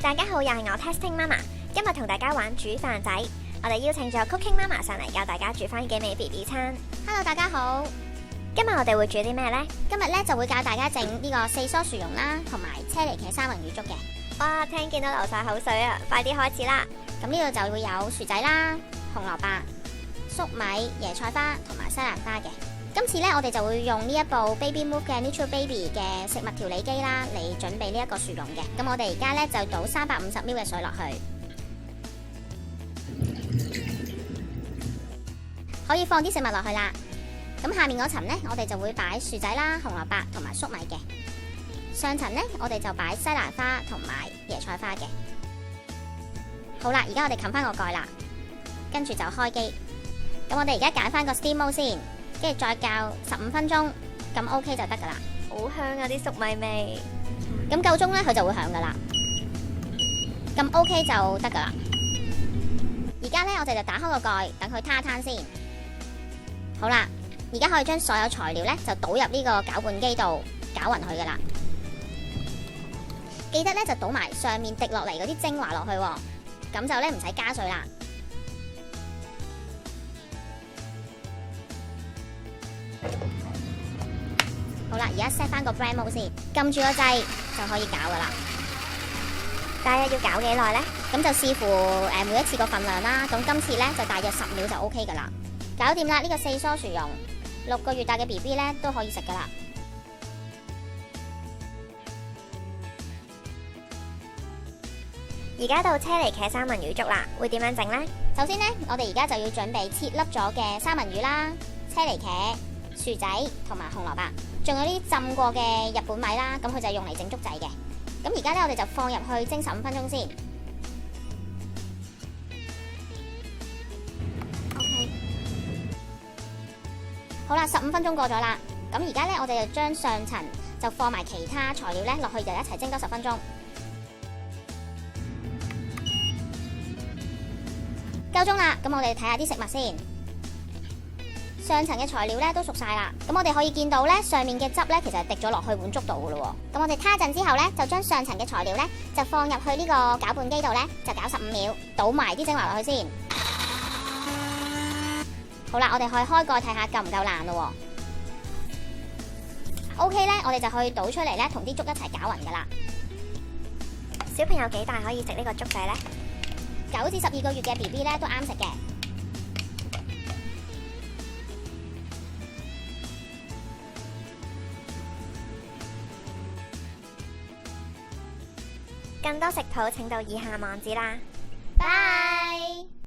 大家好，又係我 Testing Mama， 今日同大家玩煮飯仔。我哋邀請咗 Cooking Mama 上嚟教大家煮翻幾味 BB 餐。Hello， 大家好。今日我哋會煮啲咩呢？今日咧就會教大家整呢個4蔬薯蓉啦，同埋車厘茄三文魚粥嘅。哇，聽見都流晒口水啊！快啲開始啦！咁呢度就會有薯仔啦、紅蘿蔔、粟米、椰菜花同埋西蘭花嘅。今次咧我哋就會用呢一部 Baby Move 嘅 Neutral Baby 嘅食物調理機啦，嚟準備呢一個薯蓉嘅。咁我哋而家咧就倒350ml 嘅水落去，可以放啲食物落去啦。咁下面嗰層呢，我哋就會擺薯仔啦、紅蘿蔔同埋粟米嘅。上層呢，我哋就擺西蘭花同埋椰菜花嘅。好啦，而家我哋冚翻個蓋啦，跟住就開機。咁我哋而家揀翻個 Steam Mode 先，跟住再較15分鐘，咁 OK 就得噶啦。好香啊啲粟米味。咁夠鐘呢，佢就會響噶啦。咁 OK 就得噶啦。而家呢，我哋就打開個蓋，等佢攤一攤先。好啦。而家可以將所有材料咧就倒入呢個攪拌機度攪勻佢噶啦，記得咧就倒埋上面滴落嚟嗰啲精華落去，咁就咧唔使加水啦。好啦，而家 set 翻個 brand mode 先，撳住個掣就可以攪噶啦。大約要攪幾耐呢？咁就視乎每一次個份量啦。咁今次咧就大約10秒就 OK 噶啦，搞掂啦！呢個4蔬薯蓉。6個月大嘅 BB 咧都可以食噶啦。而家到車厘茄三文魚粥啦，會點樣整呢？首先呢，我哋而家就要準備切粒咗嘅三文魚啦、車厘茄、薯仔同埋紅蘿蔔，仲有啲浸過嘅日本米啦，咁佢就係用嚟整粥仔嘅。咁而家咧，我哋就放入去蒸15分鐘先。好啦，15分鐘過咗啦，咁而家咧我哋就將上層就放埋其他材料咧落去，就一齊蒸多10分鐘。夠鐘啦，咁我哋睇下啲食物先。上層嘅材料咧都熟晒啦，咁我哋可以見到咧上面嘅汁咧其實係滴咗落去碗粥度噶咯。咁我哋攤一陣之後咧，就將上層嘅材料咧就放入去呢個攪拌機度咧，就攪15秒，倒埋啲精華落去先。好啦，我哋可以開蓋睇下夠唔夠爛咯。OK 咧，我哋就可以倒出嚟咧，同啲粥一齊攪勻噶啦。小朋友幾大可以食呢個粥仔呢？9至12個月嘅 BB 咧都啱食嘅。更多食譜請到以下網址啦。